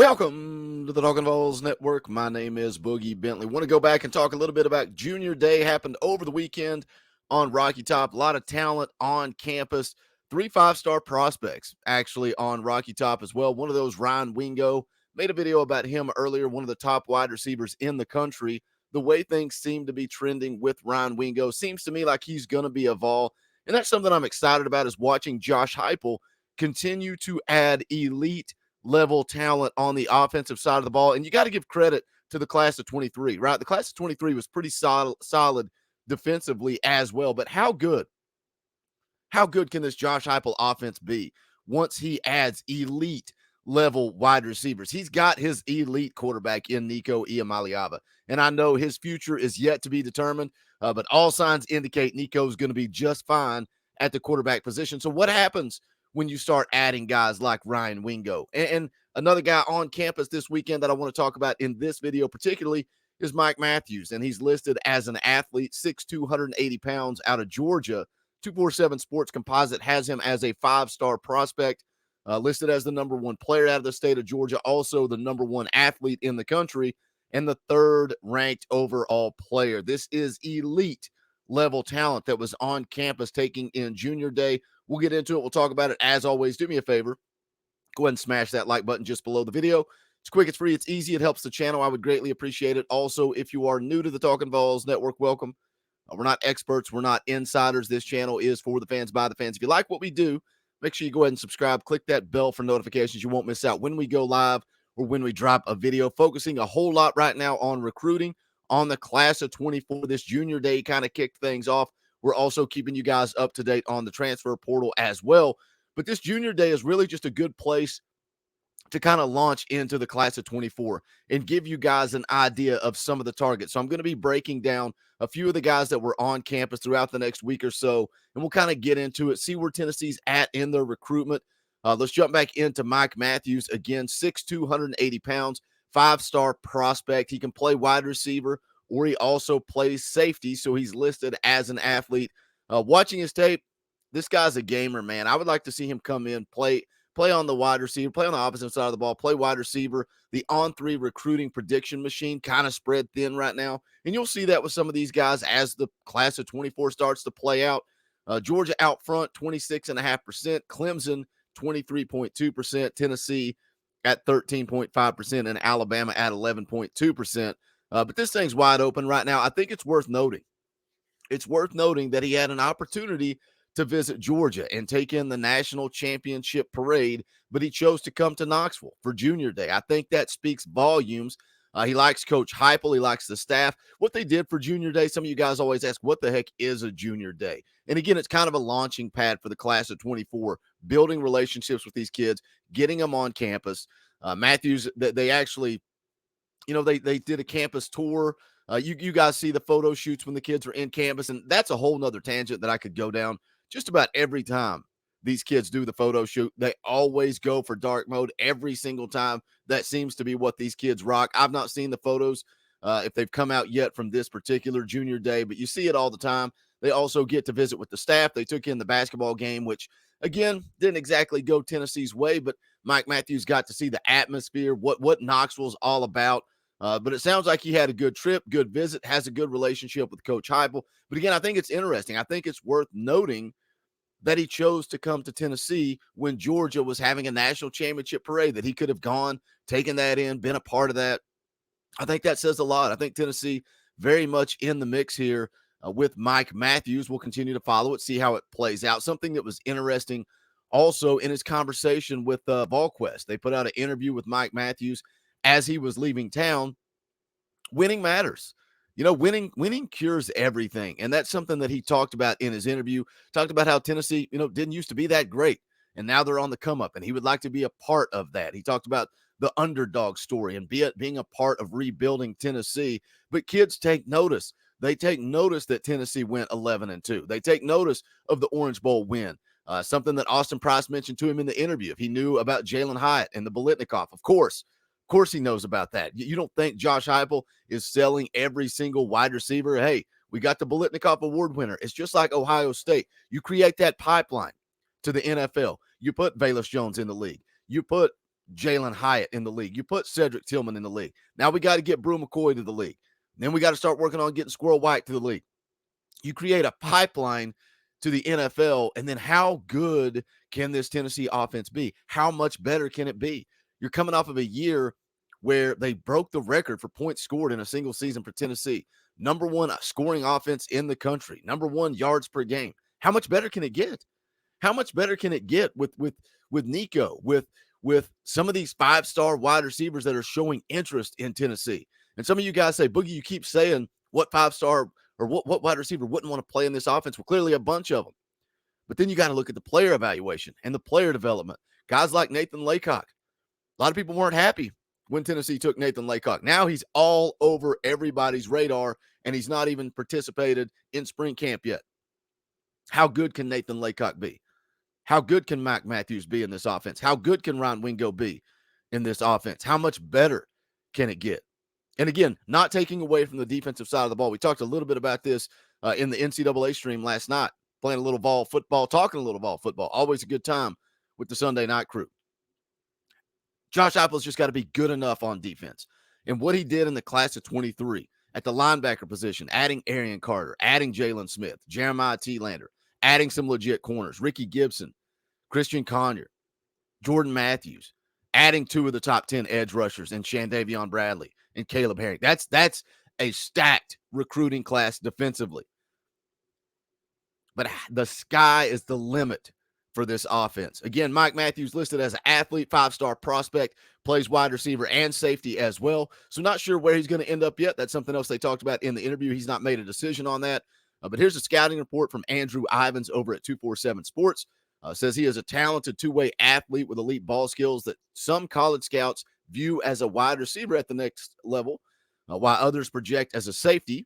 Welcome to the Talkin Vols Network. My name is Boogie Bentley. Want to go back and talk a little bit about Junior Day. Happened over the weekend on Rocky Top. A lot of talent on campus. 3 5-star prospects actually on Rocky Top as well. One of those, Ryan Wingo, made a video about him earlier, one of the top wide receivers in the country. The way things seem to be trending with Ryan Wingo seems to me like he's going to be a Vol. And that's something I'm excited about, is watching Josh Heupel continue to add elite level talent on the offensive side of the ball. And you got to give credit to the class of 23, right? The class of 23 was pretty solid defensively as well. But how good can this Josh Heupel offense be once he adds elite level wide receivers? He's got his elite quarterback in Nico Iamaleava. And I know his future is yet to be determined, but all signs indicate Nico's going to be just fine at the quarterback position. So what happens when you start adding guys like Ryan Wingo? And another guy on campus this weekend that I want to talk about in this video particularly is Mike Matthews. And he's listed as an athlete, 6'2", 180 pounds, out of Georgia. 247 Sports Composite has him as a 5-star prospect, listed as the #1 player out of the state of Georgia, also the #1 athlete in the country, and the 3rd ranked overall player. This is elite level talent that was on campus taking in Junior Day. We'll get into it. We'll talk about it. As always, do me a favor. Go ahead and smash that like button just below the video. It's quick, it's free, it's easy. It helps the channel. I would greatly appreciate it. Also, if you are new to the Talkin Vols Network, welcome. We're not experts. We're not insiders. This channel is for the fans, by the fans. If you like what we do, make sure you go ahead and subscribe. Click that bell for notifications. You won't miss out when we go live or when we drop a video. Focusing a whole lot right now on recruiting, on the class of 24. This Junior Day kind of kicked things off. We're also keeping you guys up to date on the transfer portal as well. But this Junior Day is really just a good place to kind of launch into the class of 24 and give you guys an idea of some of the targets. So I'm going to be breaking down a few of the guys that were on campus throughout the next week or so, and we'll kind of get into it, see where Tennessee's at in their recruitment. Let's jump back into Mike Matthews. Again, 6'2", 180 pounds, 5-star prospect. He can play wide receiver, or he also plays safety, so he's listed as an athlete. Watching his tape, this guy's a gamer, man. I would like to see him come in, play on the wide receiver, play on the opposite side of the ball, play wide receiver. The on-3 recruiting prediction machine kind of spread thin right now. And you'll see that with some of these guys as the class of 24 starts to play out. Georgia out front, 26.5%. Clemson, 23.2%. Tennessee at 13.5%. And Alabama at 11.2%. But this thing's wide open right now. I think it's worth noting. It's worth noting that he had an opportunity to visit Georgia and take in the national championship parade, but he chose to come to Knoxville for Junior Day. I think that speaks volumes. He likes Coach Heupel. He likes the staff. What they did for Junior Day, some of you guys always ask, what the heck is a Junior Day? And again, it's kind of a launching pad for the class of 24, building relationships with these kids, getting them on campus. Matthews, they actually, they did a campus tour. You guys see the photo shoots when the kids are in campus, and that's a whole nother tangent that I could go down. Just about every time these kids do the photo shoot, they always go for dark mode every single time. That seems to be what these kids rock. I've not seen the photos if they've come out yet from this particular Junior Day, but you see it all the time. They also get to visit with the staff. They took in the basketball game, which, again, didn't exactly go Tennessee's way, but Mike Matthews got to see the atmosphere, what Knoxville's all about. But it sounds like he had a good trip, good visit, has a good relationship with Coach Heupel. But again, I think it's interesting. I think it's worth noting that he chose to come to Tennessee when Georgia was having a national championship parade, that he could have gone, taken that in, been a part of that. I think that says a lot. I think Tennessee very much in the mix here with Mike Matthews. We'll continue to follow it, see how it plays out. Something that was interesting also in his conversation with VolQuest. They put out an interview with Mike Matthews as he was leaving town. Winning matters. Winning cures everything. And that's something that he talked about in his interview. Talked about how Tennessee, didn't used to be that great. And now they're on the come up. And he would like to be a part of that. He talked about the underdog story and being a part of rebuilding Tennessee. But kids take notice. They take notice that Tennessee went 11-2. They take notice of the Orange Bowl win. Something that Austin Price mentioned to him in the interview. If he knew about Jalen Hyatt and the Bolitnikoff, of course he knows about that. You don't think Josh Heupel is selling every single wide receiver? Hey, we got the Bolitnikoff Award winner. It's just like Ohio State. You create that pipeline to the NFL. You put Velus Jones in the league. You put Jalen Hyatt in the league. You put Cedric Tillman in the league. Now we got to get Brew McCoy to the league. Then we got to start working on getting Squirrel White to the league. You create a pipeline to the NFL, and then how good can this Tennessee offense be? How much better can it be? You're coming off of a year where they broke the record for points scored in a single season for Tennessee. Number one scoring offense in the country. Number one yards per game. How much better can it get? How much better can it get with Nico, with some of these five-star wide receivers that are showing interest in Tennessee? And some of you guys say, Boogie, you keep saying what five-star or what wide receiver wouldn't want to play in this offense? Well, clearly a bunch of them. But then you got to look at the player evaluation and the player development. Guys like Nathan Laycock. A lot of people weren't happy when Tennessee took Nathan Laycock. Now he's all over everybody's radar, and he's not even participated in spring camp yet. How good can Nathan Laycock be? How good can Mike Matthews be in this offense? How good can Ron Wingo be in this offense? How much better can it get? And again, not taking away from the defensive side of the ball. We talked a little bit about this in the NCAA stream last night, playing a little Vol football, talking a little Vol football. Always a good time with the Sunday night crew. Josh Heupel's just got to be good enough on defense. And what he did in the class of 23 at the linebacker position, adding Arian Carter, adding Jalen Smith, Jeremiah Telander, adding some legit corners, Ricky Gibson, Christian Conyer, Jordan Matthews, adding two of the top 10 edge rushers in Shandavion Bradley and Caleb Herring. That's a stacked recruiting class defensively. But the sky is the limit for this offense. Again, Mike Matthews listed as an athlete, five-star prospect, plays wide receiver and safety as well. So not sure where he's going to end up yet. That's something else they talked about in the interview. He's not made a decision on that. But here's a scouting report from Andrew Ivins over at 247 Sports. Says he is a talented two-way athlete with elite ball skills that some college scouts view as a wide receiver at the next level, while others project as a safety.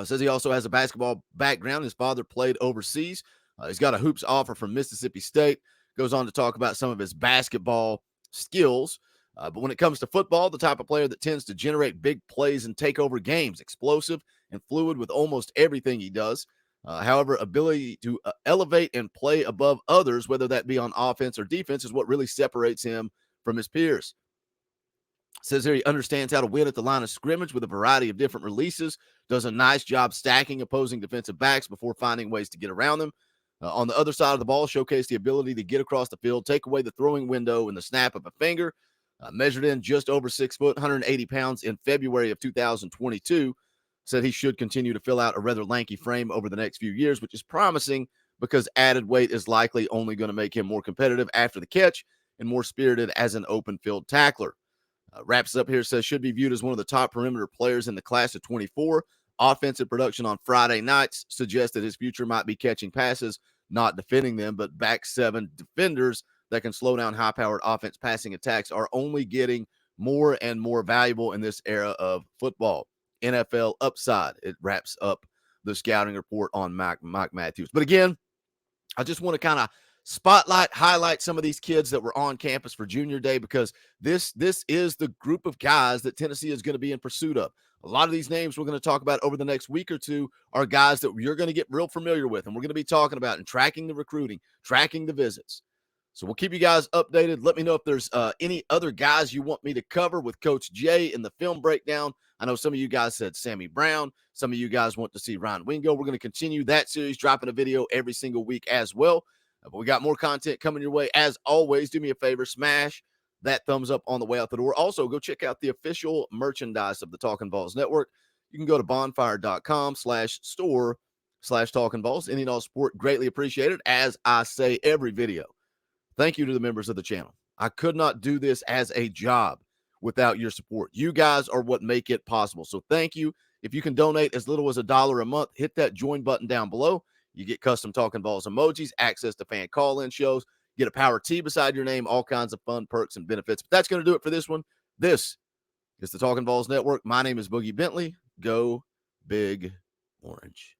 Says he also has a basketball background. His father played overseas. He's got a hoops offer from Mississippi State. Goes on to talk about some of his basketball skills. But when it comes to football, the type of player that tends to generate big plays and take over games, explosive and fluid with almost everything he does. However, ability to elevate and play above others, whether that be on offense or defense, is what really separates him from his peers. Says here he understands how to win at the line of scrimmage with a variety of different releases, does a nice job stacking opposing defensive backs before finding ways to get around them. On the other side of the ball, showcase the ability to get across the field, take away the throwing window in the snap of a finger. Measured in just over 6 foot, 180 pounds in February of 2022. Said he should continue to fill out a rather lanky frame over the next few years, which is promising because added weight is likely only going to make him more competitive after the catch and more spirited as an open field tackler. Wraps up here, says should be viewed as one of the top perimeter players in the class of 24. Offensive production on Friday nights suggests that his future might be catching passes, not defending them, but back seven defenders that can slow down high-powered offense passing attacks are only getting more and more valuable in this era of football. NFL upside. It wraps up the scouting report on Mike Matthews. But again, I just want to kind of highlight some of these kids that were on campus for Junior Day because this is the group of guys that Tennessee is going to be in pursuit of. A lot of these names we're going to talk about over the next week or two are guys that you're going to get real familiar with, and we're going to be talking about and tracking the recruiting, tracking the visits. So we'll keep you guys updated. Let me know if there's any other guys you want me to cover with Coach Jay in the film breakdown. I know some of you guys said Sammy Brown. Some of you guys want to see Ron Wingo. We're going to continue that series, dropping a video every single week as well. But we got more content coming your way. As always, do me a favor, smash that thumbs up on the way out the door. Also, go check out the official merchandise of the Talkin' Vols Network. You can go to bonfire.com/store/Talkin' Vols. Any and all support greatly appreciated, as I say every video. Thank you to the members of the channel. I could not do this as a job without your support. You guys are what make it possible. So thank you. If you can donate as little as $1 a month, hit that join button down below. You get custom Talkin' Vols emojis, access to fan call-in shows, get a power T beside your name, all kinds of fun perks and benefits. But that's going to do it for this one. This is the Talkin' Vols Network. My name is Boogie Bentley. Go Big Orange.